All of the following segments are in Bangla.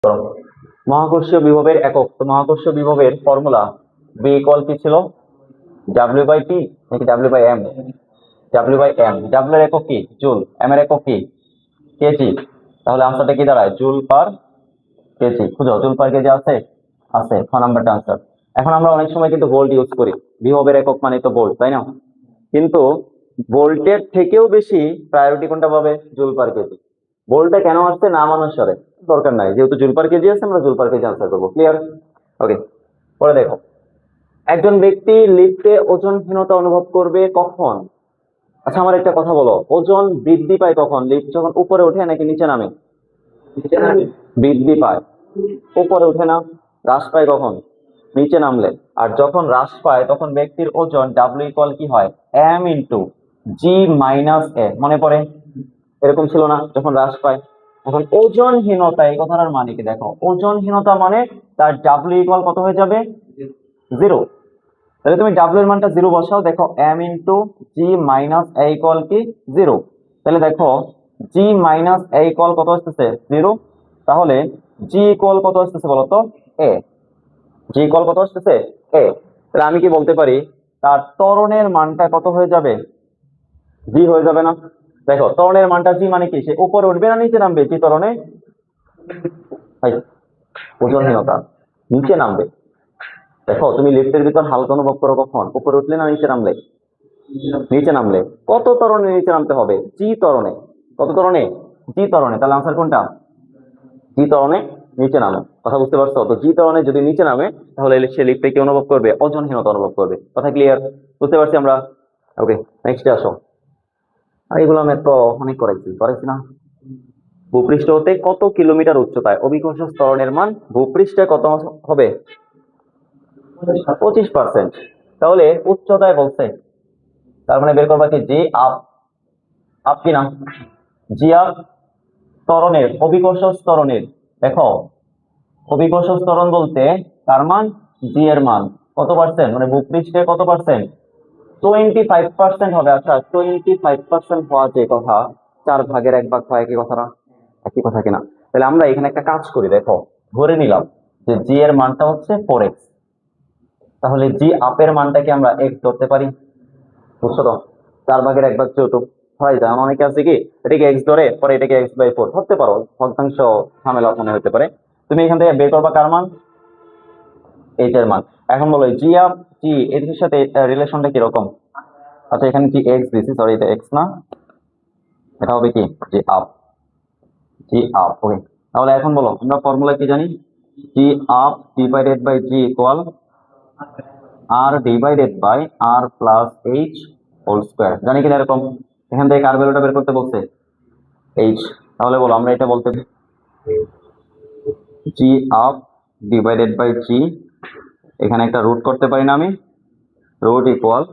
মহাকর্ষীয় বিভবের একক, তো মহাকর্ষীয় বিভবের ফর্মুলা বি ইকুয়াল কি ছিল, ডাব্লিউ বাই টি নাকি W by M? W by M. W এর একক কি জুল, এম এর একক কি কেজি, তাহলে আনসারটা কি দাঁড়ায় জুল পার কেজি। খুঁজো জুল পার কেজি আছে, আছে, খ নাম্বারটা আনসার। এখন আমরা অনেক সময় কিন্তু ভোল্ট ইউজ করি, বিভবের একক মানে তো ভোল্ট, তাই না? কিন্তু ভোল্টের থেকেও বেশি প্রায়োরিটি কোনটা পাবে, জুল পার কেজি। ভোল্টটা কেন আসছে নাম অনুসারে, দরকার নাই, যেহেতু জুল পার কেজি আছে আমরা জুল পার কেজি আনসার করবো। ক্লিয়ার? ওকে, পরে দেখো, একজন ব্যক্তি লিফটে ওজনহীনতা অনুভব করবে কখন? আচ্ছা আমার একটা কথা বলো, ওজন বৃদ্ধি পায় কখন, লিফট যখন উপরে ওঠে নাকি নিচে নামে? বৃদ্ধি পায়, উপরে ওঠে না। হ্রাস পায় কখন? নিচে নামলে। আর যখন হ্রাস পায় তখন ব্যক্তির ওজন ডাব্লিউ ইকুয়াল কি হয়, এম ইন্টু জি মাইনাস এ। মনে পড়ে এরকম ছিল না যখন হ্রাস পায়? এখন ওজনহীনতা এই কথাটার মানে কি দেখো, ওজনহীনতা মানে তার ডাব্লিউ ইকুয়াল কত হয়ে যাবে, জিরো। তাহলে তুমি ডাব্লিউ এর মানটা জিরো বসাও, দেখো এম ইন্টু জি মাইনাস এ ইকুয়াল কি জিরো। তাহলে দেখো জি মাইনাস এ ইকুয়াল কত আসতেছে, জিরো। তাহলে জি ইকুয়াল কত আসতেছে বলতো, এ। জি ইকুয়াল কত আসতেছে, এ। তাহলে আমি কি বলতে পারি, তার ত্বরণের মানটা কত হয়ে যাবে, জি হয়ে যাবে না? দেখো ত্বরণের মানটা জি মানে কি, সে উপরে উঠবে না নিচে নামবে, জি ত্বরণে ওজনহীনতা নিচে নামবে। দেখো তুমি লিফটের ভিতর হালকা অনুভব করো কখন, উপরে উঠলে না নিচে নামলে? নিচে নামলে। কত ত্বরণে নিচে নামতে হবে, জি ত্বরণে। কত ত্বরণে, জি ত্বরণে। তাহলে আনসার কোনটা, জি ত্বরণে নিচে নামে। কথা বুঝতে পারছো তো? জি ত্বরণে যদি নিচে নামে তাহলে সে লিফটে কি অনুভব করবে, ওজনহীনতা অনুভব করবে। কথা ক্লিয়ার? বুঝতে পারছি আমরা? ওকে, নেক্সটে আসো। আর এগুলো আমি তো অনেক করাইছি না? ভূপৃষ্ঠ হতে কত কিলোমিটার উচ্চতায় অভিকর্ষ ত্বরণের মান ভূপৃষ্ঠে কত হবে, 25%। তাহলে উচ্চতায় বলছে, তার মানে বের করবা কি জি আপ, আপ কি না, জি আপ ত্বরণের, অভিকর্ষ ত্বরণের। দেখো অভিকর্ষ ত্বরণ বলতে তার মান জি এর মান কত পার্সেন্ট, মানে ভূপৃষ্ঠে কত পার্সেন্ট, 25% হবে। আচ্ছা 25% হওয়া যে কথা, 4/1 হয়, একই কথা না? একই কথা কিনা? তাহলে আমরা এখানে একটা কাজ করি, দেখো ধরে নিলাম যে জি এর মানটা হচ্ছে 4x, তাহলে জি আপের মানটাকে আমরা x ধরতে পারি। বুঝছো তো? 4/1 যেহেতু হয় যায়, অনেকে আছে কি এটাকে x ধরে পরে এটাকে x/4 ধরতে পারো, ভগ্নাংশ ঝামেলা মনে হতে পারে। তুমি এখান থেকে বের করবা কার মান, এইচ এর মান। এখন বলো জি আপ, জি এর সাথে রিলেশনটা কিরকম? আচ্ছা এখানে জি এক্স দিছি, সরি এটা এক্স না, এটা হবে কি জি আপ, জি আপ। ওকে, তাহলে এখন বলো আমরা ফর্মুলা কি জানি, G up divided by G equal R divided by R plus H whole square. জানি কিনা এরকম? এখান থেকে কার ভ্যালুটা বের করতে বলছে, এইচ। তাহলে বলো আমরা এটা বলতে, G up divided by G, এখানে একটা রুট করতে পারি না আমি, root equal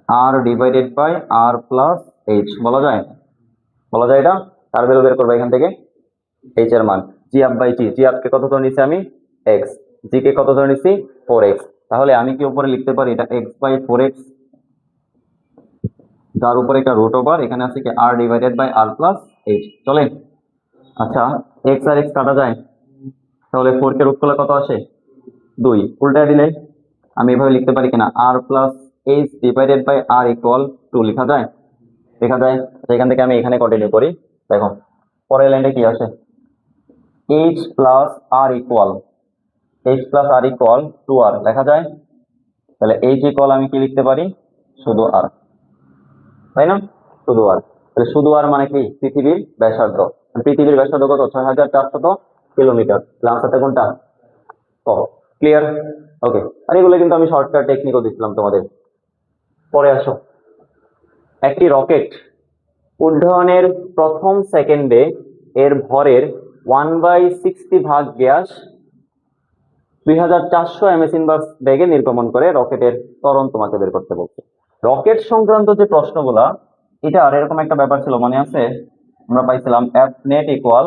R divided by R plus H. বলা যায়, বলা যায় এটা। কার ভ্যালু বের করবো এখান থেকে, এইচ এর মান। জি আপ বাই জি, জি আপকে কত ধরে নিচ্ছি আমি, এক্স, জি কে কত ধরে নিচ্ছি 4x। তাহলে আমি কি উপরে লিখতে পারি এটা x/4x, যার উপরে একটা রুট ওভার, এখানে আছে কি R divided by R plus H. চলে? আচ্ছা এক্স আর এক্স কাটা যায়, তাহলে 4 কে রুট করলে কত আসে, 2। উল্টা দিলে আমি এভাবে লিখতে পারি কিনা, R plus H divided by R equal 2 লেখা যায়, লেখা যায়। এখান থেকে আমি এখানে কন্টিনিউ করি। দেখো পরের লাইনটা কি আসে, এইচ প্লাস আর ইকুয়াল, এইচ প্লাস আর ইকুয়াল 2r লেখা যায়। তাহলে এইচ ইকুয়াল আমি কি লিখতে পারি, শুধু আর, তাই না? শুধু আর। তাহলে শুধু আর মানে কি, পৃথিবীর ব্যাসার্ধ। পৃথিবীর ব্যাসার্ধ কত, 6400 কিলোমিটার। তাহলে আনসারটা কোনটা, ক। ক্লিয়ার? ওকে, আর এগুলো কিন্তু আমি শর্টকাট টেকনিকও দিচ্ছিলাম তোমাদের। পরে আসো, একটি রকেট উড্ডয়নের প্রথম সেকেন্ডে এর ভরের 1/60 ভাগ গ্যাস 2400 ms ইনভার্স বেগে নির্গমন করে, রকেটের ত্বরণ তোমাকে বের করতে বলছে। রকেট সংক্রান্ত যে প্রশ্নগুলা, এটা আর এরকম একটা ব্যাপার ছিল, মনে আছে? আমরা পাইছিলাম F net equal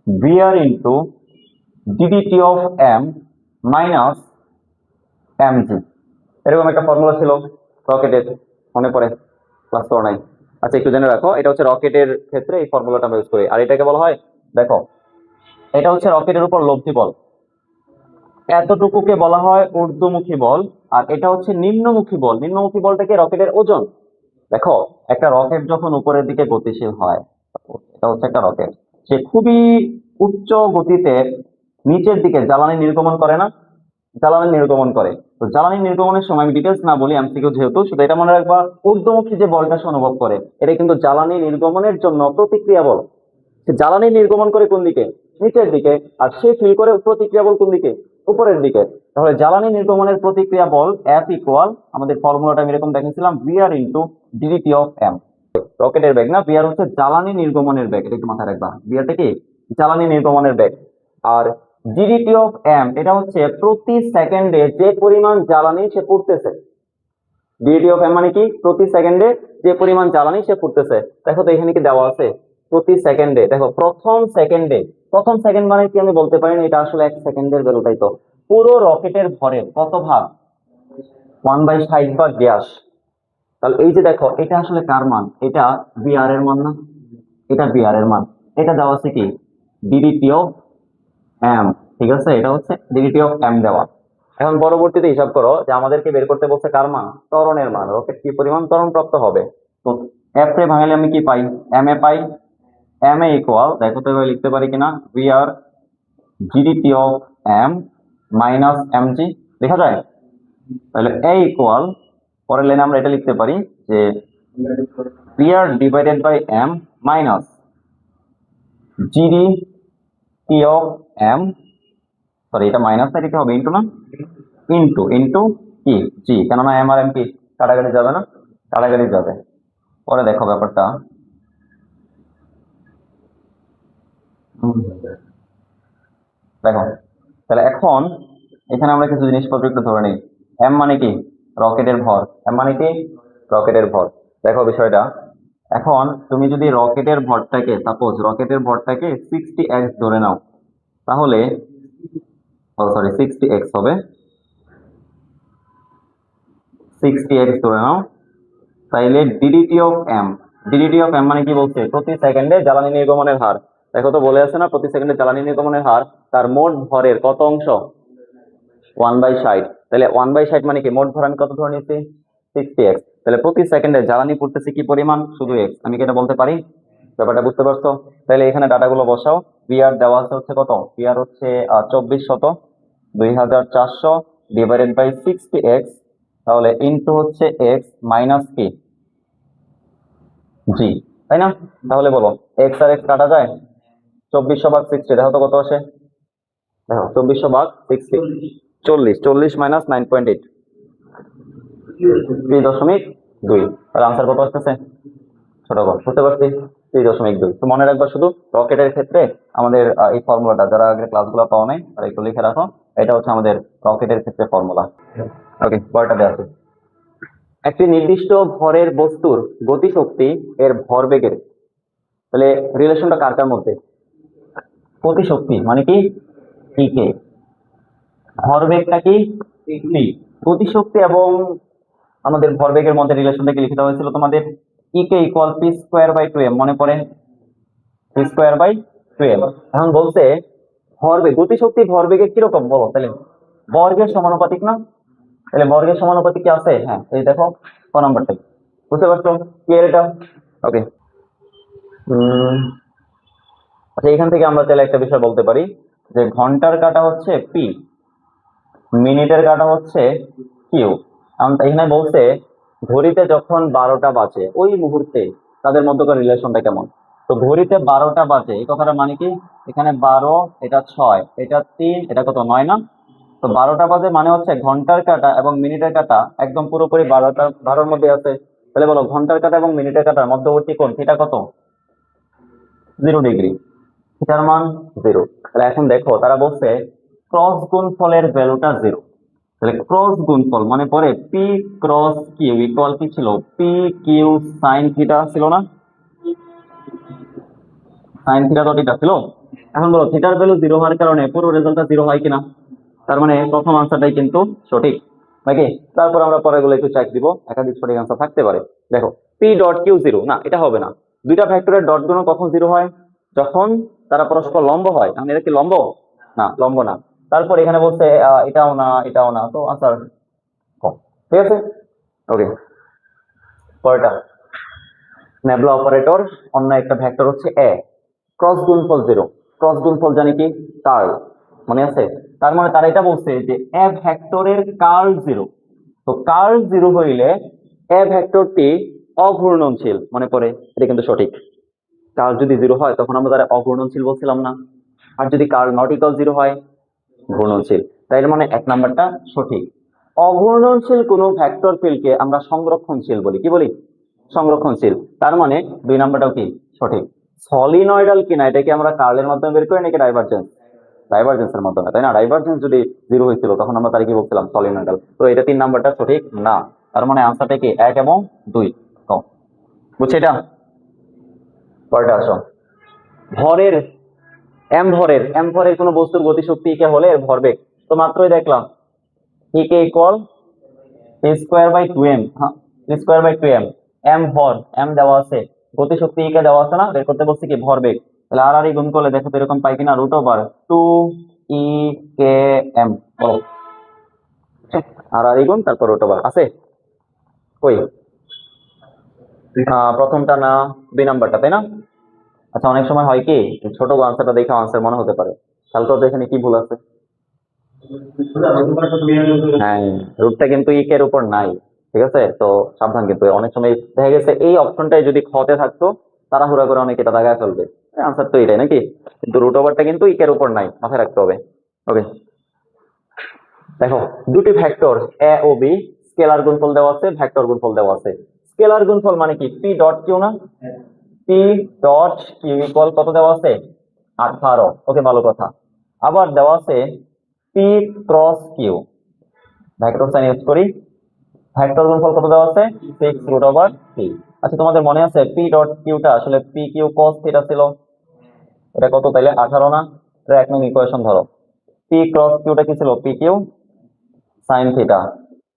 VR into DDT of M minus MG, এরকম একটা ফর্মুলা ছিল রকেটের, মনে পড়ে? ক্লাস 4 আচ্ছা একটু জেনে রাখো, এটা হচ্ছে রকেটের ক্ষেত্রে এই ফর্মুলাটা আমরা ইউজ করি। আর এটাকে বলা হয়, দেখো এটা হচ্ছে রকেটের উপর লব্ধি বল, এতটুকুকে বলা হয় ঊর্ধ্বমুখী বল, আর এটা হচ্ছে নিম্নমুখী বল। নিম্নমুখী বলটাকে রকেটের ওজন। দেখো, একটা রকেট যখন উপরের দিকে গতিশীল হয়, এটা হচ্ছে একটা রকেট, সে খুবই উচ্চ গতিতে নিচের দিকে জ্বালানি নির্গমন করে না, জ্বালানি নির্গমন করে। তো জ্বালানি নির্গমনের সময় আমি ডিটেলস না বলি, এমসিকিউ যেহেতু, শুধু এটা মনে রাখবা, ঊর্ধ্বমুখী যে বলটা সে অনুভব করে, এটা কিন্তু জ্বালানি নির্গমনের জন্য প্রতিক্রিয়া বল। সে জ্বালানি নির্গমন করে কোন দিকে? নিচের দিকে। আর সে ফিল করে প্রতিক্রিয়া বল কোন দিকে? উপরের দিকে। তাহলে জ্বালানি নির্গমনের প্রতিক্রিয়া বল F ইকুয়াল, আমাদের ফর্মুলাটা আমি এরকম দেখেছিলাম, VR into DDT of M. রকেটের বেগ না, ভিআর হচ্ছে জ্বালানি নির্গমনের বেগ, এটা একটু মাথায় রাখবা। ভিআরটা কি? জ্বালানি নির্গমনের বেগ। আর ডিডিটি অফ এম এটা হচ্ছে প্রতি সেকেন্ডে যে পরিমাণ জ্বালানি সে পুড়তেছে। ডিডিটি অফ এম মানে কি? প্রতি সেকেন্ডে যে পরিমাণ জ্বালানি সে পুড়তেছে। দেখো তো এখানে কি দেওয়া আছে? প্রতি সেকেন্ডে। দেখো, প্রথম সেকেন্ডে, প্রথম সেকেন্ড মানে কি আমি বলতে পারি না, এটা আসলে 1 সেকেন্ডের ভ্যালুটাই তো। পুরো রকেটের ভরের কত ভাগ? 1/60 ভাগ গ্যাস। তাহলে এই যে দেখো, এটা আসলে কার মান? এটা বিআর এর মান না? এটা বিআর এর মান। এটা দেওয়া আছে কি? DDT of M. ঠিক আছে, এটা হচ্ছে ডিডিটি অফ এম দেওয়া। এখন পরবর্তীতে হিসাব করো যে আমাদেরকে বের করতে বলছে কার মান? ত্বরণের মান। রকেট কি পরিমাণ ত্বরণ প্রাপ্ত হবে। তো এফ রে ভাঙালে আমি কি পাই? এম এ পাই। এম এ ইকুয়াল, দেখো তো এভাবে লিখতে পারি কিনা, V R DDT of M minus M G. লেখা যায়? তাহলে এ ইকুয়াল, পরের লাইনে আমরা এটা লিখতে পারি যে V R divided by M minus GD T of M, sorry এটা মাইনাস না, এটা হবে ইন্টু না, ইন্টু ইন্টু কি জি, কেননা এম আর এম কি কাটাকাটি যাবে না? কাটাকাটি যাবে। পরে দেখো ব্যাপারটা, দেখো তাহলে এখন এখানে আমরা কিছু জিনিসপত্র একটু ধরে নিই। এম মানে কি? রকেটের ভর। এম মানে কি? রকেটের ভর। দেখো বিষয়টা, এখন তুমি যদি রকেটের ভরটাকে, সাপোজ রকেটের ভরটাকে 60x ধরে নাও, তাহলে সরি 60x হবে, 60x ধরে নাও, তাইলে DDT of M, DDT of M মানে কি বলছে? প্রতি সেকেন্ডে জ্বালানি নির্গমনের হার। দেখো তো বলে আছে না, প্রতি সেকেন্ডে জ্বালানি নির্গমনের হার তার মোট ভরের কত অংশ? 1/60। তাহলে 1/60 মানে কি? মোট ভর আমি কত ধরে নিচ্ছি? 60x। তাহলে প্রতি সেকেন্ডে জ্বালানি পড়তেছে কি পরিমাণ? শুধু x। আমি কি এটা বলতে পারি? ব্যাপারটা বুঝতে পারছো? তাহলে এখানে ডাটাগুলো বসাও। বিআর দেওয়া আছে হচ্ছে কত? বিআর হচ্ছে 2400, 2400 ডিভাইডেড বাই 60x, তাহলে ইনটু হচ্ছে x মাইনাস কি জি, তাই না? তাহলে বলো, x আর x কাটা যায়? 2400 ভাগ 60, দেখো তো কত আসে। দেখো 2400 ভাগ 60, 40, 40 মাইনাস 9.8, 3.2। তাহলে আনসার কত আসতেছে? ছোট কর, বুঝতে পারছি, 3.2। তো মনে রাখবা শুধু রকেটের ক্ষেত্রে আমাদের এই ফর্মুলাটা, যারা আগে ক্লাসগুলো পাওয়া নাই তারা একটু লিখে রাখো। এটা হচ্ছে আমাদের রকেটের ক্ষেত্রে ফর্মুলা। ওকে, পরেরটা দেওয়া আছে। একটি নির্দিষ্ট ভরের বস্তুর গতিশক্তি এর ভরবেগের, তাহলে রিলেশনটা কার কার মধ্যে? গতিশক্তি মানে কি? কে। ভরবেগটা কি? টি। গতিশক্তি এবং আমাদের ভরবেগের মধ্যে রিলেশনটা কি লিখে দেওয়া হয়েছিল তোমাদের? K equal P square by 2m, মনে পড়ে? P square by 2m। এখন বলছে ভরবেগ, গতিশক্তি ভরবেগের কিরকম বলো তাহলে? বর্গের সমানুপাতিক না? তাহলে বর্গের সমানুপাতিক কি আছে? হ্যাঁ, এই দেখো ক নাম্বারটাই। বুঝতে পারছো? ক্লিয়ার এটা? ওকে। আচ্ছা, এখান থেকে আমরা তাহলে একটা বিষয় বলতে পারি যে ঘন্টার কাঁটা হচ্ছে পি, মিনিটের কাঁটা হচ্ছে কিউ। এখানে বলছে ঘড়িতে যখন 12টা বাজে ওই মুহূর্তে তাদের মধ্যকার রিলেশনটা কেমন। তো ঘড়িতে 12টা বাজে এই কথাটা মানে কি? এখানে 12, এটা 6, এটা 3, এটা কত? 9 না? তো 12টা বাজে মানে হচ্ছে ঘন্টার কাঁটা এবং মিনিটের কাঁটা একদম পুরোপুরি 12টার মধ্যে আছে। তাহলে বলো ঘন্টার কাঁটা এবং মিনিটের কাঁটার মধ্যবর্তী কোণ থিটা কত? 0 ডিগ্রি। থিটার মান 0। তাহলে এখন দেখো তারা বলছে ক্রস গুণফলের ভ্যালুটা 0। তাহলে ক্রস গুণফল মানে পরে পি ক্রস কিউ ইকুয়াল কি ছিল? পি কিউ সাইন থিটা ছিল না? সাইন থিটা তো থিটা ছিল। এখন বলো থিটার ভ্যালু 0 হওয়ার কারণে পুরো রেজাল্টটা 0 হয় কিনা? তার মানে প্রথম আনসারটাই কিন্তু সঠিক নাকি? তারপর আমরা পরেরগুলো একটু চেক দিব, একাধিক সঠিক আনসার থাকতে পারে। দেখো পি ডট কিউ 0 না, এটা হবে না। দুইটা ভেক্টরের ডট গুণ কখন 0 হয়? যখন তারা পরস্পর লম্ব হয়, এখন এটা কি লম্ব? না, লম্ব না। তারপর এখানে বলছে এটাও না এটাও না, তো আনসার কম। ঠিক আছে, ওকে। পরেরটা নেবলা অপারেটর, অন্য একটা ভেক্টর হচ্ছে এ, ক্রস গুণফল 0। ক্রস গুণফল জানি কি? কার্ল, মনে আছে? তার মানে তারা এটা বলছে যে এ ভেক্টরের কার্ল 0। তো কার্ল 0 হইলে এ ভেক্টরটি অঘূর্ণনশীল, মনে পড়ে? এটা কিন্তু সঠিক। কার্ল যদি 0 হয় তখন আমরা তারা অঘূর্ণনশীল বলছিলাম না? আর যদি কার্ল নট ইকুয়াল 0 হয়, ঘূর্ণনশীল। তাই এর মানে 1 নাম্বারটা সঠিক। অঘূর্ণনশীল কোন ভেক্টর ফিল্ডকে আমরা সংরক্ষণশীল বলি। কি বলি? সংরক্ষণশীল। তার মানে 2 নাম্বারটাও কি সঠিক। সলিনয়েডাল কিনা এটা কি আমরা কার্লের মাধ্যমে বের করি নাকি ডাইভারজেন্স? ডাইভারজেন্সের মাধ্যমে, তাই না? ডাইভারজেন্স যদি 0 হয়েছিল তখন আমরা তার কি বলছিলাম? সলিনয়েডাল। তো এটা 3 নাম্বারটা সঠিক না। তার মানে আনসারটা কি 1 এবং 2 কম। বুঝছি এটা? পরেরটা আসো। ভরের এম ভরের কোন বস্তুর গতিশক্তি কে হলে এর ভরবেগ, তো মাত্রই দেখলাম ই কে ইকুয়াল p²/2m। হ্যাঁ, p²/2m। এম ভর, এম দেওয়া আছে, গতিশক্তি কে দেওয়া আছে না, বের করতে বলছি কি? ভরবেগ। তাহলে আর গুণ করলে দেখো তো এরকম পাই কিনা? √2 e⁻m। বলো, আর গুণ তারপর √, আছে কই? প্রথমটা না 2 নাম্বারটা, তাই না? আচ্ছা, অনেক সময় হয় কি ছোট আনসারটা দেখে আনসার মনে হতে পারে, তাহলে তো এখানে কি ভুল আছে? হ্যাঁ, রুটটা কিন্তু ইকের উপর নাই। ঠিক আছে, তো সাবধান। কিন্তু অনেক সময় দেখা গেছে এই অপশনটাই যদি খতে থাকতো, তাড়াহুড়া করে অনেকে এটা দাগায় ফেলবে। আনসার তো এটাই নাকি? কিন্তু রুট ওভারটা কিন্তু ইকের উপর নাই, মাথায় রাখতে হবে। ওকে, দেখো দুটি ভেক্টর এ ও বি, স্কেলার গুণফল দেওয়া আছে, ভেক্টর গুণফল দেওয়া আছে। স্কেলার গুণফল মানে কি? পি ডট কিউ না? পি ডট কিউ ইকুয়াল কত দেওয়া আছে? 18। ওকে, ভালো কথা। আবার দেওয়া আছে P cross Q, vector sign use করি। ভেক্টর গুণফল কত দেওয়া আছে? 6√3। আচ্ছা, তোমাদের মনে আছে পি ডট কিউটা আসলে পি কিউ কস থিটা ছিল? এটা কত তাইলে? 18 না? এটা 1 নং ইকুয়েশন ধরো। পি ক্রস কিউটা কি ছিল? P Q sine theta,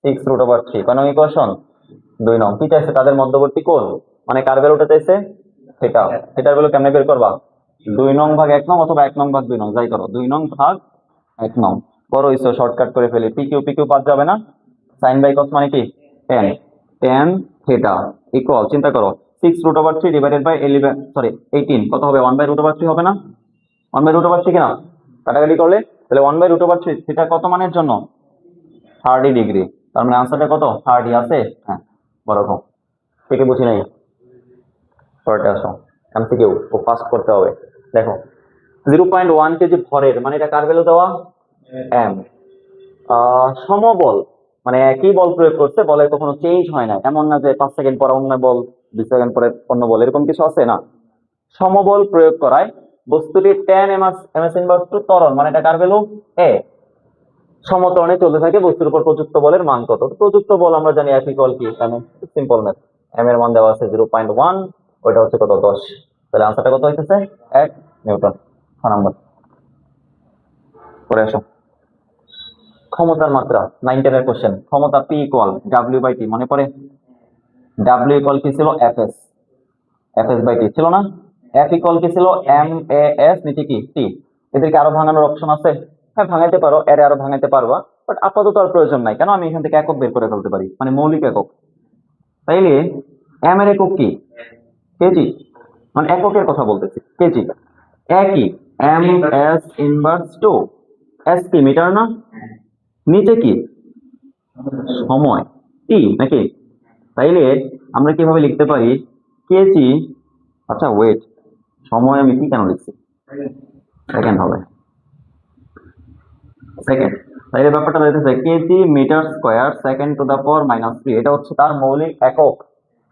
6√3। কয় নং ইকুয়েশন? 2 নং। কি চাইছে? তাদের মধ্যবর্তী কোণ, মানে কার ভ্যালুটা চাইছে? থিটা। থিটার ভ্যালু কেমনে বের করবা? 2 নং ভাগ 1 নং অথবা 1 নং ভাগ 2 নং, যাই করো। 2 নং ভাগ 1 নং। বড় হইছো, শর্টকাট করে ফেলি। পি কিউ বাদ যাবে না? সাইন বাই কস মানে কি? tan। tan থিটা ইকুয়াল, চিন্তা করো, 6√3 ডিভাইডেড বাই 11, সরি 18, কত হবে? 1/√3 হবে না? 1/√3 কিনা? কাটাকাটি করলে তাহলে 1/√3 থিটা কত মানের জন্য? 30 ডিগ্রি। তার মানে আনসারটা কত? 30 আছে। হ্যাঁ, বড় কম। থেকে বুঝি নাই। পরেরটা আসো, এমসিকিউ ও পাস করতে হবে। দেখো 0.1 কেজি ভরের, মানে এটা কার ভ্যালু দেওয়া? এম। সমবল, মানে একই বল প্রয়োগ করছে, বলের কখনো চেঞ্জ হয় না। এমন না যে 5 সেকেন্ড পরে অন্য বল, 2 সেকেন্ড পরে অন্য বল, এরকম কিছু আছে না। সমবল প্রয়োগ করায় বস্তুটি tan ms ইনভার্স টু ত্বরণ, মানে এটা কার ভ্যালু? এ। সমত্বরণে চলতে থাকে, বস্তুর উপর প্রযুক্ত বলের মান কত? প্রযুক্ত বল আমরা জানি F ইকুয়াল কি? Simple math. এম এর মান দেওয়া আছে 0.1, ওইটা হচ্ছে কত? 10। তাহলে আনসারটা কত হইতেছে? 1 নিউটন। 6 নাম্বার। পরে আসো, ক্ষমতার মাত্রা, 9 10 এর কোশ্চেন। ক্ষমতা P ইকুয়াল W/T, মনে পড়ে? W ইকুয়াল কি ছিল? Fs/T ছিল না? F ইকুয়াল কি ছিল? MAS, নিচে কি? T। এদেরকে আরো ভাঙানোর অপশন আছে? হ্যাঁ, ভাঙাইতে পারো, এর আরো ভাঙাইতে পারবা, বাট আপাতত আর প্রয়োজন নাই। কেন? আমি এখান থেকে একক বের করে ফেলতে পারি, মানে মৌলিক একক। তাইলে এম এর একক কি? কেজি, মানে এককের কথা বলতেছি, কেজি। একই, MS ইনভার্স টু, S কি? মিটার না? নিচে কি? সময়, টি নাকি? তাইলে আমরা কিভাবে লিখতে পারি? কেজি, আচ্ছা ওয়েট, সময় আমি কি কেন লিখছি? সেকেন্ড হবে, সেকেন্ড। তাইলে ব্যাপারটা হইতেছে kg metre square second to the power -3। এটা হচ্ছে তার মৌলিক একক।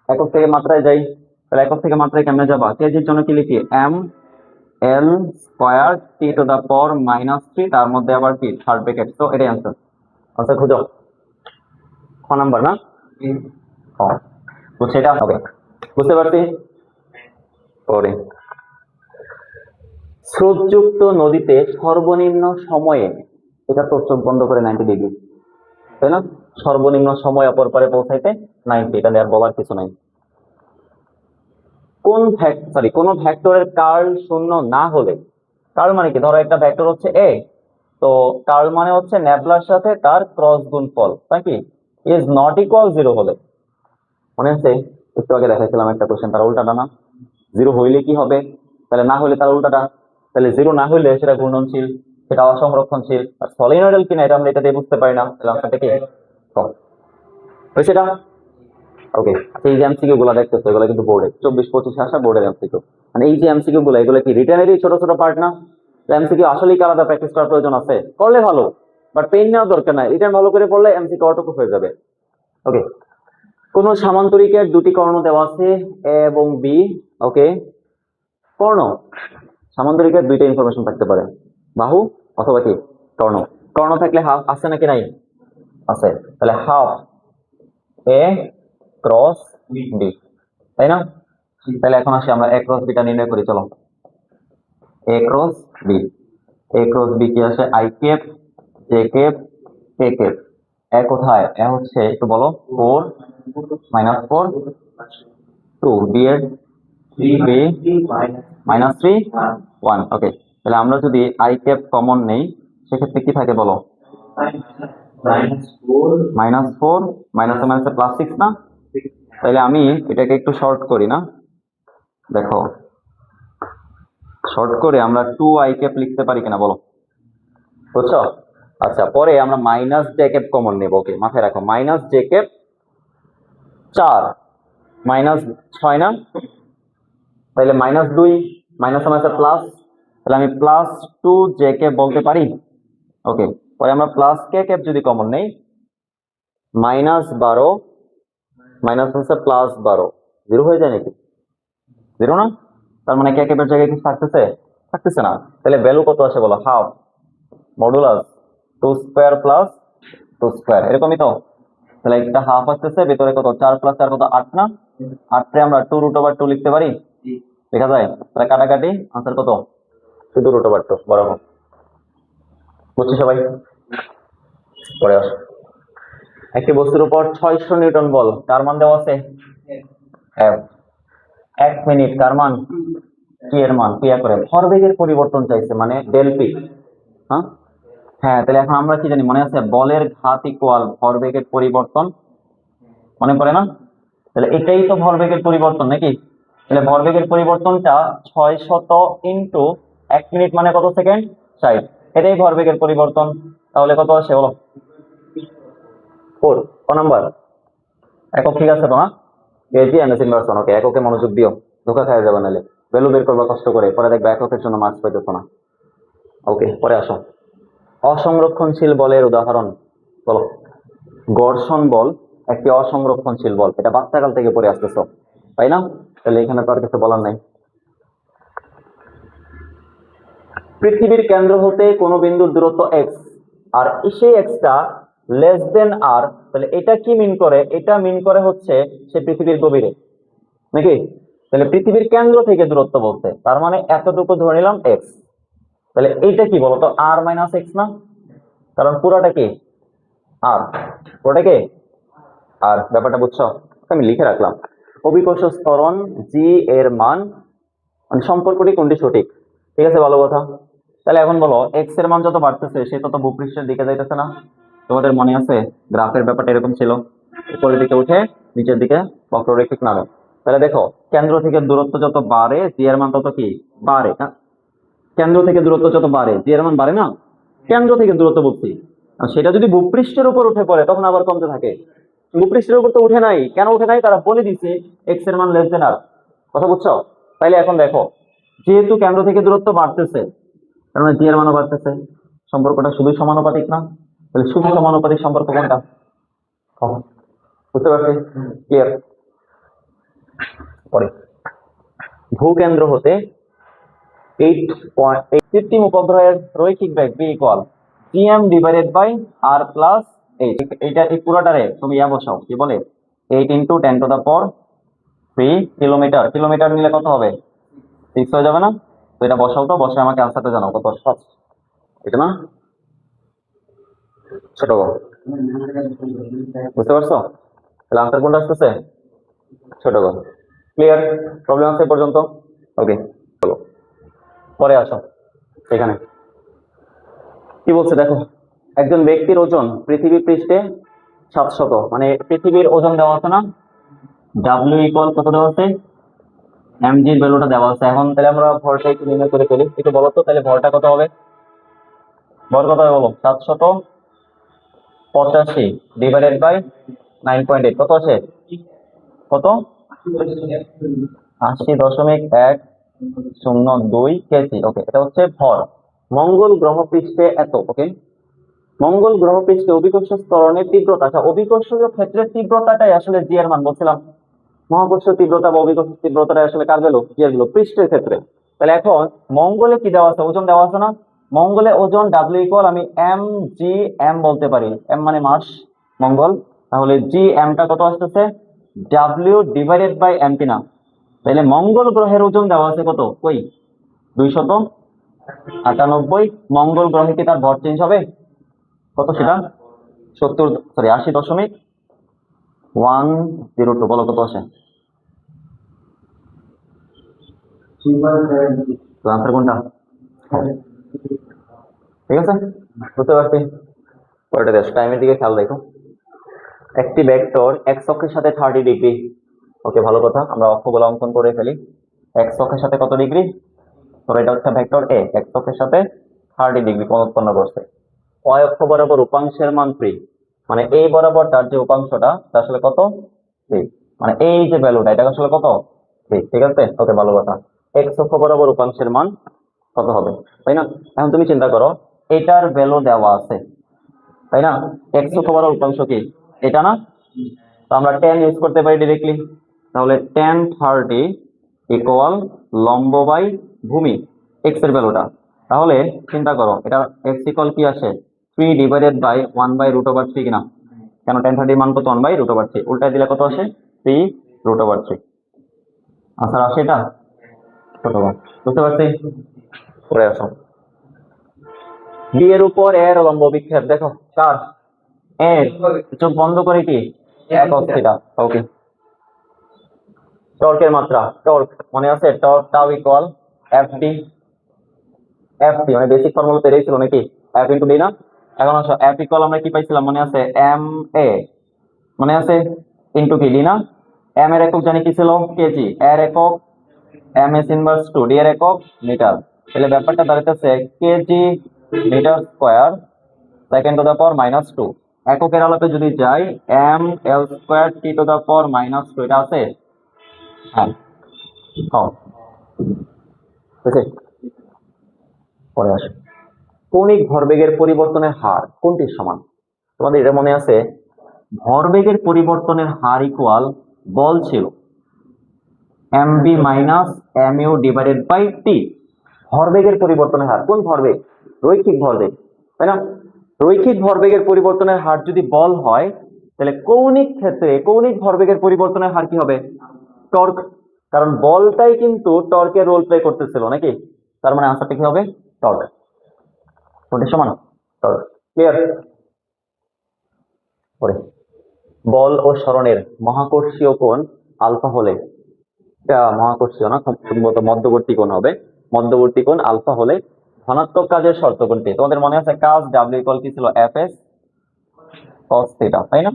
একক থেকে মাত্রায় যাই, তাহলে একক থেকে মাত্রায় কেমনে যাবা? কেজির জন্য কি লিখি? M L square T to the power -3, তার মধ্যে আবার কি? Third bracket. তো এটাই আনসার। আনসার খুঁজো। ক নাম্বার না? বুঝছি এটা? ওকে, বুঝতে পারছি। পরে স্রোতযুক্ত নদীতে সর্বনিম্ন সময়ে, এটা তো চোখ বন্ধ করে 90 ডিগ্রি, তাই না? সর্বনিম্ন সময় অপর পারে পৌঁছাইতে 90, এটা নিয়ে আর বলার কিছু নাই। কোন ভেক্টরের কার্ল শূন্য না হলে, কার্ল মানে কি, ধরো একটা ভেক্টর হচ্ছে এ, তো কার্ল মানে হচ্ছে নেবলার সাথে তার ক্রস গুণফল, তাই কি, ইজ নট ইকুয়াল 0 হলে। মনে আছে একটু আগে দেখাইছিলাম একটা কোশ্চেন, তার উল্টাটা না, 0 হইলে কি হবে, তাহলে না হলে তার উল্টাটা, তাহলে 0 না হইলে সেটা ঘূর্ণনশীল, সেটা অসংরক্ষণশীল, আর সলিনয়েডাল কিনা এটা আমরা এটা দিয়ে বুঝতে পারি না, তাহলে আনসারটা কি সেটা। ওকে, এই যে এমসিকিউ গুলো দেখতেছো এগুলো কিন্তু বোর্ডে 24-25 আসা বোর্ডের এমসিকিউ, মানে এই যে এমসিকিউ গুলো এগুলো কি রিটেনেরই ছোট ছোট পার্ট না? এমসিকিউ আসলেই কি আলাদা প্র্যাকটিস করার প্রয়োজন আছে? করলে ভালো, বাট পেন নেওয়ার দরকার নাই, রিটেন ভালো করে পড়লে এমসিকিউ অটোকো হয়ে যাবে। ওকে, কোন সামান্তরিকের দুটি কর্ণ দেওয়া আছে এ এবং বি। ওকে, কর্ণ, সামান্তরিকের দুইটা ইনফরমেশন থাকতে পারে, বাহু অথবা কি কর্ণ। কর্ণ থাকলে হাফ আছে নাকি নাই? আছে, তাহলে হাফ এ ক্রস বি, তাই না? তাহলে এখন আসি আমরা এ ক্রস বিটা নির্ণয় করি, চলো। A cross B, A cross B কি আসে? I cap, J cap, K cap. A কোথায়? এ হচ্ছে একটু বলো, 4 -4 2, বি এর 3 -3 1। ওকে, তাহলে আমরা যদি আই ক্যাপ কমন নেই সেক্ষেত্রে কি থাকে বলো? -4 মাইনাসে মাইনাসে +6 না? তাহলে আমি এটাকে একটু শর্ট করি না, দেখো শর্ট করে আমরা 2 আই ক্যাপ লিখতে পারি কিনা বলো, বুঝছো? আচ্ছা, পরে আমরা মাইনাস জে ক্যাপ কমন নেব। ওকে, মাথায় রাখো, মাইনাস জে ক্যাপ 4 -6 না, তাহলে -2 মাইনাসে মাইনাসে প্লাস, তাহলে আমি +2 জে ক্যাপ বলতে পারি। ওকে, পরে আমরা প্লাস কে ক্যাপ যদি কমন নেই, -12 মাইনাস হচ্ছে +12, 0 হয়ে যায় নাকি? 0 না, তার মানে কে ক্যাপের জায়গায় কি থাকতেছে? থাকতেছে না, তাহলে ভ্যালু কত আসে বলো? Half modulus 2 square plus 2 square, এরকমই তো। তাহলে একটা হাফ আসতেছে, ভেতরে কত? 4 + 4 কত? 8 না? 8 তে আমরা 2√2 লিখতে পারি, লেখা যায়? তাহলে কাটাকাটি, আনসার কত? শুধু √2 বরাবর। বুঝছি সবাই? পরে আসো, একটি বস্তুর উপর 600 নিউটন বল, কার মান দেওয়া আছে? F। 1 মিনিট, কার মান? টি এর মান। ক্রিয়া করে ভরবেগের পরিবর্তন চাইছে, মানে ডেল পি। হ্যাঁ হ্যাঁ, তাহলে এখন আমরা কি জানি, মনে আছে? বলের ঘাত ইকুয়াল ভরবেগের পরিবর্তন, মনে পড়ে না? তাহলে এটাই তো ভরবেগের পরিবর্তন নাকি? তাহলে ভরবেগের পরিবর্তনটা 600 ইন্টু 1 মিনিট মানে কত সেকেন্ড? 60, এটাই ভরবেগের পরিবর্তন। তাহলে কত আসে বলো? 4 ক নাম্বার? একক ঠিক আছে তো? না, কেজি এমএস ইনভার্সন। ওকে, এককে মনোযোগ দিও, ধোকা খাওয়া যাবে নাহলে, ভ্যালু বের করবা কষ্ট করে, পরে দেখবা এককের জন্য মার্কস পাইতেছো না। ওকে, পরে আসো, অসংরক্ষণশীল বলের উদাহরণ বলো। ঘর্ষণ বল একটি অসংরক্ষণশীল বল, এটা বাচ্চাকাল থেকে পড়ে আসতেছো, তাই না? তাহলে এখানে তো আর কিছু বলার নাই। পৃথিবীর কেন্দ্র হতে কোনো বিন্দুর দূরত্ব x, আর সেই xটা লেস দেন r, তাহলে এটা কি মিন করে? এটা মিন করে হচ্ছে সে পৃথিবীর গভীরে, নাকি? তাহলে পৃথিবীর কেন্দ্র থেকে দূরত্ব বলতে, তার মানে এতটুকু ধরে নিলাম x, তাহলে এইটা কি বলতো? r - x না, কারণ পুরাটা কি r, পুরাটা কি আর, ব্যাপারটা বুঝছো? আমি লিখে রাখলাম, অভিকর্ষ ত্বরণ জি এর মান, মানে সম্পর্কটি কোনটি সঠিক? ঠিক আছে, ভালো কথা। তাহলে এখন বলো, এক্স এর মান যত বাড়তেছে সে তত ভূপৃষ্ঠের দিকে যাইতেছে না? তোমাদের মনে আছে গ্রাফের ব্যাপারটা এরকম ছিল, উপরের দিকে উঠে নিচের দিকে বক্ররেখিক নামে। তাহলে দেখো, কেন্দ্র থেকে দূরত্ব যত বাড়ে জি এর মান তত কি বাড়ে না? কেন্দ্র থেকে দূরত্ব যত বাড়ে জি এর মান বাড়ে না? কেন্দ্র থেকে দূরত্ব বলছি, আর সেটা যদি ভূপৃষ্ঠের উপর উঠে পড়ে তখন আবার কমতে থাকে। ভূপৃষ্ঠের উপর তো উঠে নাই, কেন উঠে নাই? তারা বলে দিছে এক্স এর মান লেস দেন আর, কথা বুঝছো? তাইলে এখন দেখো, যেহেতু কেন্দ্র থেকে দূরত্ব বাড়তেছে, তার মানে জি এর মানও বাড়তেছে, সম্পর্কটা শুধু সমানুপাতিক না? তাহলে শুধু সমানুপাতিক সম্পর্ক কোনটা? বুঝতে পারছি, ক্লিয়ার? পরে, ভূকেন্দ্র হতে 8 কৃত্রিম উপগ্রহের রৈখিক বেগ v equal gm divided by r plus 8। এইটা এই পুরোটারে তুমি বসাও, কি বলে 8 × 10⁻³ কিলোমিটার, কিলোমিটার নিলে কত হবে? 6 হয়ে যাবে না? তো এটা বসাও, তো বসে আমাকে আনসারটা জানাও কত আসছে। এটা না ছোট, বুঝতে পারছো? তাহলে আনসার কোনটা আসতেছে? ছোট। ক্লিয়ার? প্রবলেম আছে এ পর্যন্ত? ওকে, চলো পরে আসো। এখানে কি বলছে দেখো, একজন ব্যক্তির ওজন পৃথিবী পৃষ্ঠে 700, মানে পৃথিবীর ওজন দেওয়া আছে না, ডাব্লিউ ইকুয়াল কত দেওয়া আছে, এমজি এর ভ্যালুটা দেওয়া আছে। এখন তাহলে আমরা ভরটা একটু নির্ণয় করে ফেলি, একটু বলো তো তাহলে ভরটা কত হবে? ভর কত হবে বলো? 785 ডিভাইডেড বাই 9.8 কত আছে? কত? 80.102 কেজি। ওকে, এটা হচ্ছে ভর। মঙ্গল গ্রহ পৃষ্ঠে এত। ওকে, মঙ্গল গ্রহ পৃষ্ঠে অভিকর্ষ ত্বরণের তীব্রতা, আচ্ছা অভিকর্ষীয় ক্ষেত্রের তীব্রতাটাই আসলে জি এর মান বলছিলাম। মহাকর্ষ তীব্রতা বা অভিকর্ষ তীব্রতাটা আসলে কার ভ্যালু? জি এর ভ্যালু পৃষ্ঠের ক্ষেত্রে। তাহলে এখন মঙ্গলে কি দেওয়া আছে? ওজন দেওয়া আছে না? মঙ্গলে ওজন ডাব্লিউ ইকুয়াল আমি এম জি এম বলতে পারি, এম মানে মাস মঙ্গল, তাহলে জি এমটা কত আসতেছে? ডাব্লিউ ডিভাইডেড বাই এম কিনা? তাহলে মঙ্গল গ্রহের ওজন দেওয়া আছে কত? কই 298। মঙ্গল গ্রহে কি তার ভর চেঞ্জ হবে? কত সেটা? 80.102। বলো কত আসে? আনসার কোনটা? ঠিক আছে, বুঝতে পারছি। পরেরটা দেখো, টাইমের দিকে খেয়াল দেখো। একটি ভেক্টর এক্স অক্ষের সাথে 30 ডিগ্রি। ওকে, ভালো কথা, আমরা অক্ষগুলো অঙ্কন করে ফেলি। এক্স অক্ষের সাথে কত ডিগ্রি? ধরো এটা হচ্ছে ভেক্টর এ, এক্স অক্ষের সাথে 30 ডিগ্রি কোণ উৎপন্ন করছে। ওয়াই অক্ষ বরাবর উপাংশের মান 3, মানে এই বরাবর তার যে উপাংশটা তা আসলে কত? 3, মানে এই যে ভ্যালুটা এটা আসলে কত? 3। ঠিক আছে, ওকে, ভালো কথা। এক্স অক্ষ বরাবর উপাংশের মান কত হবে, তাই না? এখন তুমি চিন্তা করো, এটার ভ্যালু দেওয়া আছে, তাই না? এক্স অক্ষ বরাবর উপাংশ কি এটা না? তো আমরা tan ইউজ করতে পারি ডাইরেক্টলি। তাহলে tan 30 ইকুয়াল লম্ব বাই ভূমি, এক্স এর ভ্যালুটা। তাহলে চিন্তা করো, এটা এক্স ইকুয়াল কি আসে? 3 ডিভাইডেড বাই 1/√3 কিনা? কেন tan 30 মান কত? 1/√3। উল্টায় দিলে কত আসে? 3√3। আচ্ছা, আসে এটা কত? বুঝতে পারছি? পরে আসো, বি এর উপর এর লম্ব বিক্ষেপ দেখো কার? এর। চোখ বন্ধ করে কি? cos theta. ওকে, টর্কের মাত্রা, টর্ক মনে আছে? Torque tau equal FD. FD মানে বেসিক ফর্মুলা তো এটাই ছিল নাকি? এফ ইনটু ডি না? এখন আসো, এফ ইকুয়াল আমরা কি পাইছিলাম মনে আছে? এম এ, মনে আছে? ইনটু কি ডি না? এম এর একক জানি কি ছিল? কেজি। এর একক এম এস ইনভার্স 2, ডি এর একক মিটার। তাহলে ব্যাপারটা দাঁড়াইতেছে kg metre square second to the power -2। এককের আলোকে যদি যাই, M L square T to the power -2, এটা আছে? হ্যাঁ, পরে আসে কৌণিক ভরবেগের পরিবর্তনের হার কোনটির সমান? তোমাদের এটা মনে আছে? ভরবেগের পরিবর্তনের হার ইকুয়াল বল ছিল mb minus mu divided by T. ভরবেগের পরিবর্তনের হার, কোন ভরবেগ? রৈখিক ভরবেগ, তাই না? রৈখিক ভরবেগের পরিবর্তনের হার যদি বল হয়, তাহলে কৌণিক ক্ষেত্রে কৌণিক ভরবেগের পরিবর্তনের হার কি হবে? টর্ক, কারণ বলটাই কিন্তু টর্কের রোল প্লে করতেছিল নাকি? তার মানে আনসারটা কি হবে? টর্ক। কোনটির সমান? টর্ক। ক্লিয়ার? পরে বল ও সরণের মহাকর্ষীয় কোণ আলফা হলে, এটা মহাকর্ষীয় না, সম্ভবত মধ্যবর্তী কোণ হবে। মধ্যবর্তী কোণ আলফা হলে ধনাত্মক কাজের শর্ত কোনটি? তোমাদের মনে আছে কাজ ডাব্লিউ ইকুয়াল কি ছিল? এফ এস কস থিটা, তাই না?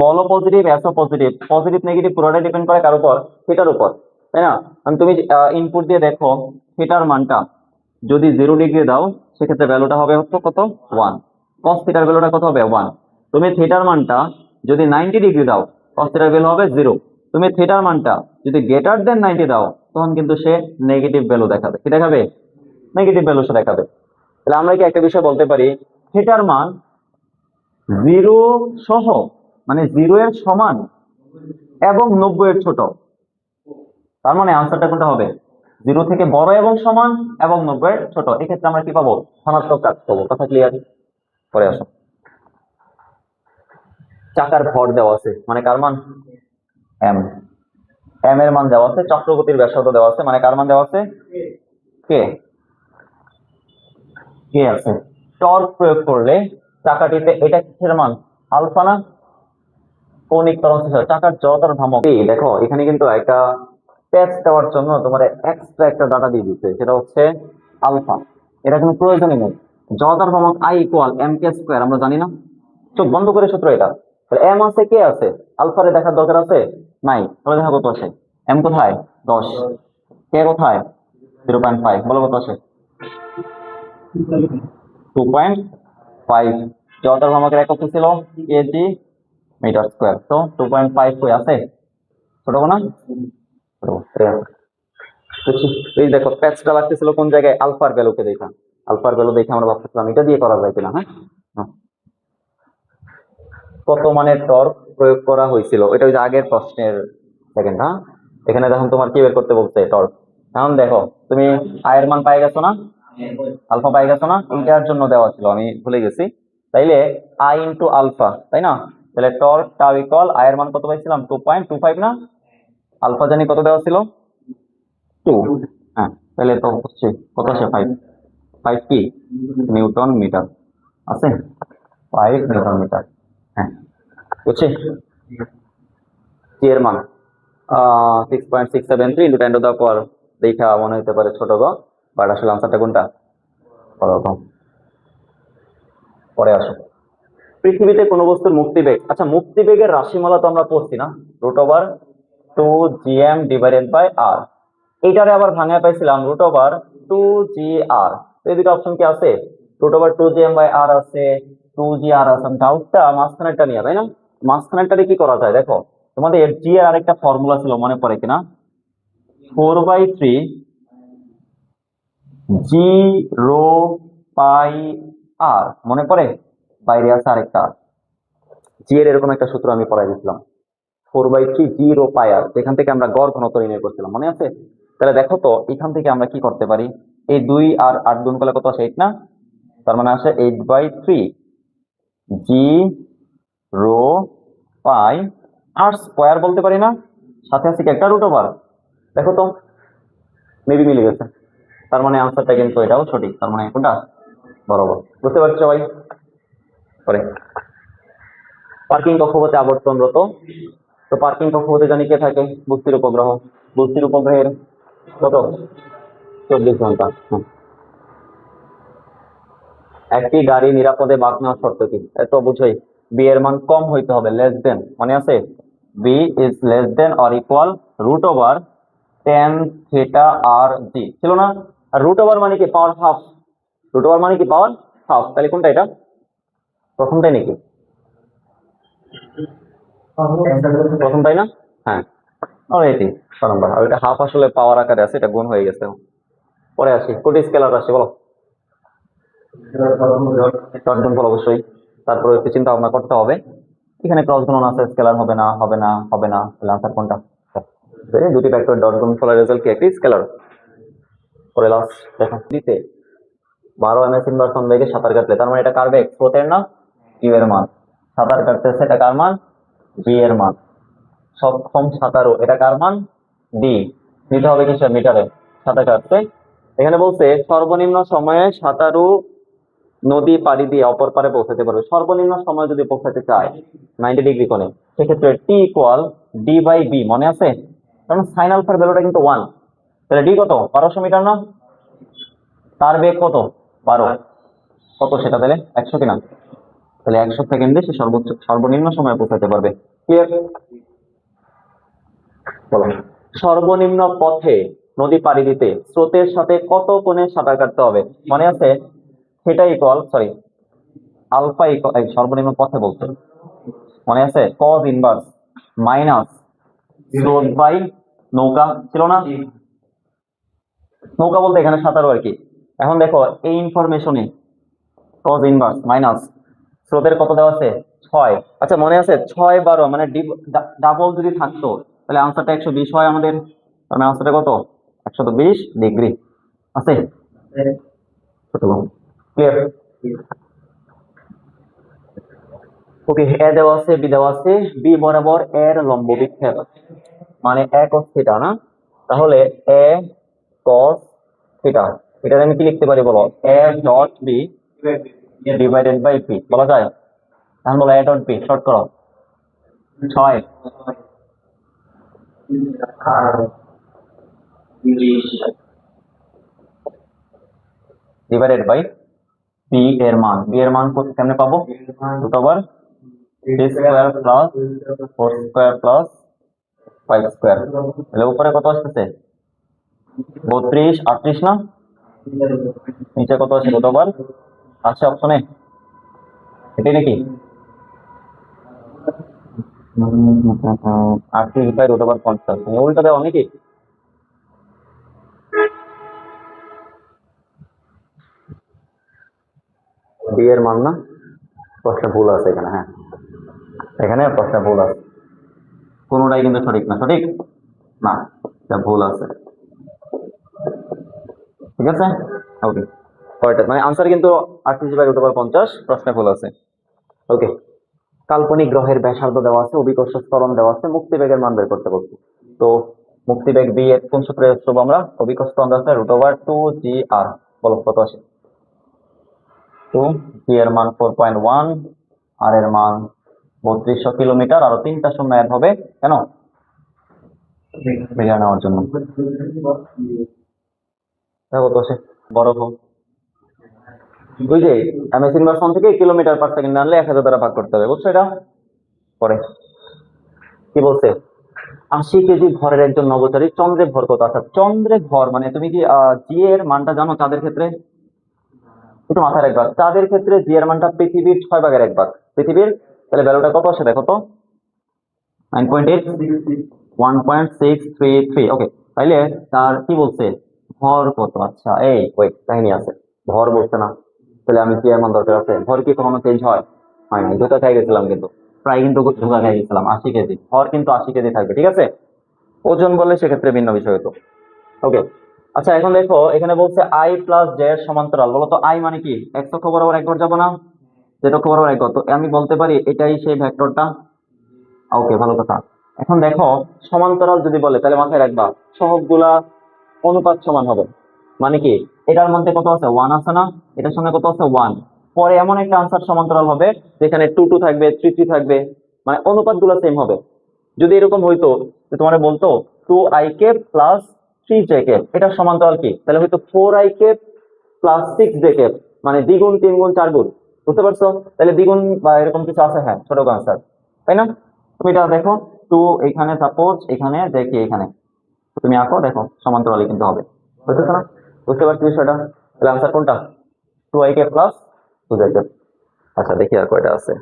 বল positive, S O positive, positive negative পুরোটাই ডিপেন্ড করে কার উপর? থিটার উপর, তাই না? তুমি ইনপুট দিয়ে দেখো, থিটার মানটা যদি 0 ডিগ্রি দাও সেক্ষেত্রে ভ্যালুটা হবে হচ্ছে কত? 1। কস থিটার ভ্যালুটা কত হবে? 1। তুমি থিটার মানটা যদি 90 ডিগ্রি দাও, কস থিটার ভ্যালু হবে 0। তুমি থিটার মানটা যদি গ্রেটার দেন 90 দাও, তখন কিন্তু সে নেগেটিভ ভ্যালু দেখাবে। কি দেখাবে? নেগেটিভ ভ্যালু সে দেখাবে। তাহলে আমরা কি একটা বিষয় বলতে পারি, থিটার মান 0 সহ, মানে 0 এর সমান এবং 90 এর ছোট। তার মানে আনসারটা কোনটা হবে? 0 থেকে বড় এবং সমান এবং 90 এর ছোট। এক্ষেত্রে আমরা কি পাবো? ধনাত্মক কাজ পাবো। কথা ক্লিয়ার? পরে আসো, চাকার ভর দেওয়া আছে, মানে কার মান? এম। এম এর মান দেওয়া আছে, চক্রগতির ব্যাসার্ধ দেওয়া আছে, মানে কার মান দেওয়া আছে? কে। কে আছে। টর্ক প্রয়োগ করলে চাকাটিতে, এটা কিসের মান? আলফা না? কৌণিক ত্বরণ চাকার জড়তার ভ্রামক। দেখো এখানে কিন্তু একটা প্যাচ দেওয়ার জন্য তোমার এক্সট্রা একটা ডাটা দিয়ে দিচ্ছে, সেটা হচ্ছে আলফা। এটা কোনো প্রয়োজনই নেই। জড়তার ভ্রামক I equal M K square, আমরা জানি না? চোখ বন্ধ করে সূত্র এটা। এম আছে, কে আছে, আলফারে দেখার দরকার আছে নাই? তাহলে দেখো কত আসে। এম কোথায়? 10। কে কোথায়? 0.5। বলো কত আসে? 2.5। জড়তার ভ্রামকের একক কি ছিল? KG metre square. তো 2.5 কই আছে? ছোট না? ছোট। বুঝছি। এই দেখো প্যাচটা লাগতেছিল কোন জায়গায়? আলফার ভ্যালুকে দেখা। আলফার ভ্যালু দেখে আমরা ভাবতেছিলাম এটা দিয়ে করা যায় কিনা। হ্যাঁ, কত মানের টর্ক প্রয়োগ করা হয়েছিল, এটা ওই যে আগের প্রশ্নের সেকেন্ড। হ্যাঁ, এখানে দেখুন তোমার কি বের করতে বলছে টর্ক। এখন দেখো তুমি আয়ের মান পাই গেছো না, আলফা পাই গেছো না? এইটার জন্য দেওয়া ছিল, আমি ভুলে গেছি। তাইলে আই ইন্টু আলফা, তাই না? তাহলে টর্ক টাউ ইকুয়াল আয়ের মান কত পাইছিলাম? 2.25 না? আলফা জানি কত দেওয়া ছিল? 2। হ্যাঁ, তাহলে তো হচ্ছে কত আসে? 5। 5 কি নিউটন মিটার আছে? 5 নিউটন মিটার। হ্যাঁ, বুঝছি। জি এর মান 6.673 ইন্টু 10 দেখা মনে হতে পারে ছোট গো, বাট আসলে আনসারটা কোনটা? ওরকম। পরে আসো, পৃথিবীতে কোন বস্তুর মুক্তিবেগ। আচ্ছা, মুক্তিবেগের রাশিমালা তো আমরা পড়ছি না? √2gm ডিভাইডেড বাই আর। এইটারে আবার ভাঙায় পাইছিলাম √2gr। এই দুটো অপশন কি আছে? √2gm বাই আর আছে, 2gr আছে। ডাউটটা মাঝখানেরটা নিয়ে, তাই না? মাঝখানেরটারে কি করা যায় দেখো, তোমাদের এর জি এর আরেকটা ফর্মুলা ছিল, মনে পড়ে কিনা? 4/3 জি রো পাই আর, মনে পড়ে? বাইরে আছে আরেকটা জি এর এরকম একটা সূত্র আমি পড়াই দিয়েছিলাম, 4/3 জি রো পাই আর, যেখান থেকে আমরা গড় ঘনত্ব নির্ণয় করছিলাম, মনে আছে? তাহলে দেখো তো এখান থেকে আমরা কি করতে পারি। এই 2 আর 8 গুণ করলে কত আসে? 8 না? তার মানে আসে 8/3 জি রো পাই আর স্কোয়ার, বলতে পারি না? সাথে আছে কি একটা √। দেখো তো, মেবি মিলে গেছে। তার মানে আনসারটা কিন্তু এটাও সঠিক। তার মানে কোনটা? বরাবর। বুঝতে পারছো সবাই? পরে পার্কিং কক্ষপথে আবর্তনরত। তো পার্কিং কক্ষপথে জানি কে থাকে? বস্তির উপগ্রহ। বস্তির উপগ্রহের কত? 24 ঘন্টা। একটি গাড়ি নিরাপদে বাঁক নেওয়ার শর্ত কি? এত বুঝোই, বি এর মান কম হইতে হবে, লেস দেন, মনে আছে? B is less than or equal √tan theta R G, ছিল না? আর √, মানে কি? Power half. √, মানে কি? Power half. তাহলে কোনটা এটা? প্রথমটাই নাকি? প্রথমটাই না? হ্যাঁ, এটি নাম্বার। আর এটা হাফ আসলে পাওয়ার আকারে আছে, এটা গুণ হয়ে গেছে। পরে আসি, কোটি স্কেলার রাশি বলো। ডট গুণফল অবশ্যই। তারপরে একটু চিন্তা ভাবনা করতে হবে, এখানে ক্রস গুণন আছে, স্কেলার হবে না, হবে না, হবে না, তাহলে আনসার কোনটা? দুটি ফ্যাক্টর ডট গুণফলের রেজাল্ট কি একটি স্কেলার? পরে লাস্ট দেখো, দিতে 12 ms ইনভার্সন বেগে সাঁতার কাটলে, তার মানে এটা কার বেগ? স্রোতের না? কিউ এর মান। সাঁতার কাটতেছে, এটা কার মান? বি এর মান। সক্ষম সাঁতারু, এটা কার মান? ডি। নিতে হবে কিসের? মিটারে। সাঁতার কাটতে এখানে বলছে সর্বনিম্ন সময়ে সাঁতারু নদী পাড়ি দিয়ে অপর পারে পৌঁছাতে পারবে। সর্বনিম্ন সময় যদি পৌঁছাতে চায় 90 ডিগ্রি কোণে, সেক্ষেত্রে T equal D by B, মনে আছে? কারণ সাইন আলফার ভ্যালুটা কিন্তু 1। তাহলে ডি কত? 1200 মিটার না? তার বেগ কত? 12। কত সেটা? তাহলে 100 কিনা? তাহলে 100 সেকেন্ডে সে সর্বনিম্ন সময়ে পৌঁছাতে পারবে। ক্লিয়ার? বলো, সর্বনিম্ন পথে নদী পাড়ি দিতে স্রোতের সাথে কত কোণে সাঁতার কাটতে হবে? মনে আছে? সেটা ইকুয়াল, সরি, আলফা ইকুয়াল, সর্বনিম্ন পথে বলতে মনে আছে? কজ ইনভার্স মাইনাস স্রোত বাই নৌকা, ছিল না? নৌকা বলতে এখানে সাঁতারু আর কি। এখন দেখো এই ইনফরমেশনে কজ ইনভার্স মাইনাস স্রোতের কত দেওয়া আছে? 6। আচ্ছা, মনে আছে 6/12 মানে ডাবল যদি থাকতো তাহলে আনসারটা 120 হয় আমাদের। তার মানে আনসারটা কত? 120 ডিগ্রি আছে। ক্লিয়ার? ওকে, এ দেওয়া আছে, বি দেওয়া আছে। বি বরাবর এর লম্ব বিক্ষেপ মানে এ cos থিটা না? তাহলে এ cos থিটা, এটা আমি কি লিখতে পারি বলো? A dot B divided by P বলা যায়। এখন বলো এ ডট বি শর্ট করো। 6 ডিভাইডেড বাই বি এর মান, বি এর মান কেমনে পাবো, root over 3 square plus 4 square plus 5 square. তাহলে উপরে কত আসতেছে 32 38 না, নিচে কত আছে রুট ওভার আছে অপশনে, এটাই নাকি 38 বাই রুট ওভার 50, উল্টা দেওয়া নাকি? বি এর মান না, প্রশ্নে ভুল আছে এখানে, হ্যাঁ এখানে প্রশ্নে ভুল আছে, কোনোটাই কিন্তু সঠিক না, সঠিক না, এটা ভুল আছে, ঠিক আছে ওকে। মানে আনসার কিন্তু 38 বাই রুট ওভার 50, প্রশ্নে ভুল আছে ওকে। কাল্পনিক গ্রহের ব্যাসার্ধ দেওয়া আছে, অভিকর্ষ ত্বরণ দেওয়া আছে, মুক্তিবেগের মান বের করতে বলছি। তো মুক্তিবেগ বি এর কোন সূত্রে ইউজ করবো আমরা, অভিকর্ষ ত্বরণ আছে রুট ওভার 2gr, বলো কত আসে 2, জি এর মান 4.1, আর এর মান 3200 কিলোমিটার, আরো 3টা শূন্য অ্যাড হবে কেন, বেরিয়ে নেওয়ার জন্য। কত আসে বড় হোক, ওই যে এমএস ইনভার্স থেকে কিলোমিটার পার সেকেন্ড আনলে 1000 দ্বারা ভাগ করতে হবে, বুঝছো? এটা পরে কি বলছে, 80 কেজি ভরের একজন নভোচারী চন্দ্রে ভর কত, আচ্ছা চন্দ্রে ভর মানে তুমি কি জি এর মানটা জানো চাঁদের ক্ষেত্রে, একটু মাথায় রাখবা, চাঁদের ক্ষেত্রে জি এর মানটা পৃথিবীর 6 ভাগের 1 ভাগ, পৃথিবীর, তাহলে ভ্যালুটা কত আসে দেখো তো 9.8, 1.633, ওকে। তাইলে তার কি বলছে ভর কত, আচ্ছা এই ওয়েট কাহিনী আছে, ভর বলছে না, তাহলে আমি কি এর মান দরকার আছে, ভর কি কখনো চেঞ্জ হয় না, ধোকা খাই গেছিলাম কিন্তু, প্রায় কিন্তু ধোকা খাই গেছিলাম, 80 কেজি ভর কিন্তু 80 কেজি থাকবে, ঠিক আছে। ওজন বললে সেক্ষেত্রে ভিন্ন বিষয় হতো ওকে। আচ্ছা এখন দেখো এখানে বলছে আই প্লাস জে এর সমান্তরাল, বলো তো আই মানে কি, এক্স অক্ষ বরাবর একবার যাবো না, জেড অক্ষ বরাবর একবার, তো আমি বলতে পারি এটাই সেই ভেক্টরটা, ওকে ভালো কথা। এখন দেখো সমান্তরাল যদি বলে তাহলে মাথায় রাখবা সহগগুলা অনুপাত সমান হবে, মানে কি এটার মধ্যে কত আছে 1 আছে না, এটার সঙ্গে কত আছে 1, পরে এমন একটা আনসার সমান্তরাল হবে যেখানে 2 2 থাকবে 3 3 থাকবে, মানে অনুপাত গুলো সেম হবে। যদি এরকম হইতো যে তোমার বলতো 2i Cape plus 3j Cape, এটার সমান্তরাল কি, তাহলে হয়তো 4i Cape plus 6j Cape, মানে দ্বিগুণ 3 গুণ 4 গুণ, বুঝতে পারছো? তাহলে দ্বিগুণ বা এরকম কিছু আছে, হ্যাঁ ছোট আনসার, তাই না? তুমি এটা দেখো 2 এখানে, সাপোজ এখানে দেখি এখানে, তুমি আঁকো দেখো সমান্তরালই কিন্তু হবে, বুঝতেছো না, বুঝতে পারছি বিষয়টা? তাহলে আনসার কোনটা 2i Cape plus 2j Cape. আচ্ছা দেখি আর কয়টা আছে,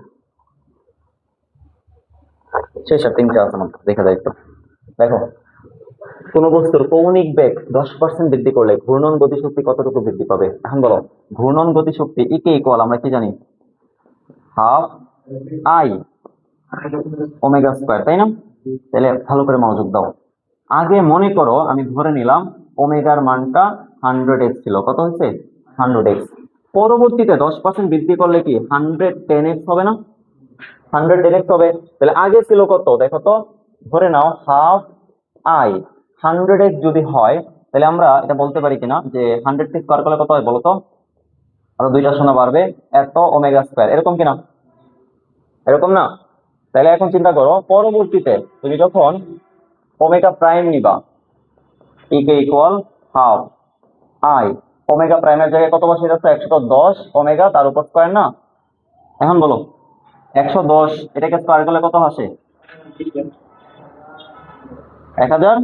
শেষ আর 3টা আছে না, দেখা যায় একটু দেখো, কোন বস্তুর কৌণিক বেগ 10% বৃদ্ধি করলে ঘূর্ণন গতিশক্তি কতটুকু বৃদ্ধি পাবে, এখন বলো ঘূর্ণন গতিশক্তি ইকে ইকুয়াল আমরা কি জানি, হাফ আই ওমেগা স্কয়ার, তাই না? তাহলে ভালো করে মনোযোগ দাও, আগে মনে করো আমি ধরে নিলাম ওমেগার মানটা 100x ছিল, কত হয়েছে 100x, পরবর্তীতে 10% বৃদ্ধি করলে কি 110x হবে না, 110x হবে, তাহলে আগে ছিল কত দেখো তো, ধরে নাও হাফ আই, 100x যদি হয় তাহলে আমরা এটা বলতে পারি কিনা যে 100 কে স্কয়ার করলে কত হয় বলো তো, আরো 2টা শূন্য বাড়বে, এত ওমেগা স্কয়ার, এরকম কিনা, এরকম না? তাহলে এখন চিন্তা করো পরবর্তীতে তুমি যখন ওমেগা প্রাইম নিবা, ইকে ইকুয়াল হাফ আই, ওমেগা প্রাইমের জায়গায় কত বসে যাচ্ছে 110 ওমেগা তার উপর স্কয়ার না, এখন বলো 110 এটাকে স্কয়ার করলে কত আসে 1000,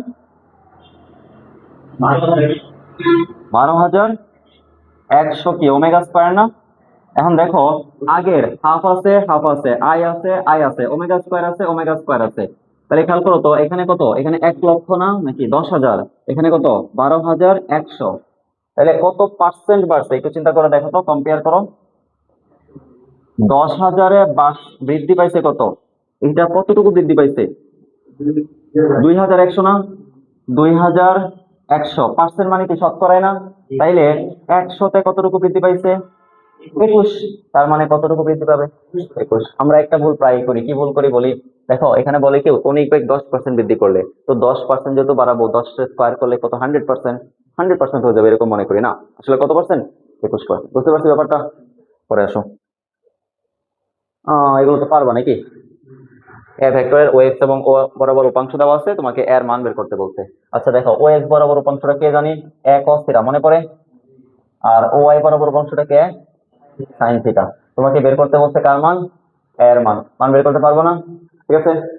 12100 কি ওমেগা স্কয়ার না? এখন দেখো আগের হাফ আছে হাফ আছে, আই আছে আই আছে, ওমেগা স্কয়ার আছে ওমেগা স্কয়ার আছে, তাহলে খেয়াল করো তো এখানে কত, এখানে 1 লক্ষ না নাকি 10,000, এখানে কত 12,100, তাহলে কত পার্সেন্ট বাড়ছে একটু চিন্তা করে দেখো তো, কম্পেয়ার করো, 10,000-এ বৃদ্ধি পাইছে কত, এটা কতটুকু বৃদ্ধি পাইছে 2,100 না, 2,100 পার্সেন্ট মানে কি শতকরায় না, তাইলে 100-তে কতটুকু বৃদ্ধি পাইছে 21, তার মানে কতটুকু বৃদ্ধি পাবে 21। আমরা একটা ভুল প্রায় করি, কি ভুল করি বলি, দেখো এখানে বলে কেউ কৌণিক বেগ 10% বৃদ্ধি করলে, তো 10% যেহেতু বাড়াবো 10 স্কয়ার করলে কত 100%, 100% হয়ে যাবে এরকম মনে করি না, আসলে কত পার্সেন্ট 21%, বুঝতে পারছি ব্যাপারটা? পরে আসো, এগুলো তো পারবা নাকি, এ ভেক্টরের ও এক্স এবং ও বরাবর উপাংশ দেওয়া আছে, তোমাকে এর মান বের করতে বলছে। আচ্ছা দেখো, ও এক্স বরাবর উপাংশটা কে জানি? এ cos থিটা, মনে পড়ে? আর ও ওয়াই বরাবর উপাংশটা কে? Sine theta. তোমাকে বের করতে বলছে কার মান? এর মান। মান বের করতে পারবো না? ঠিক আছে।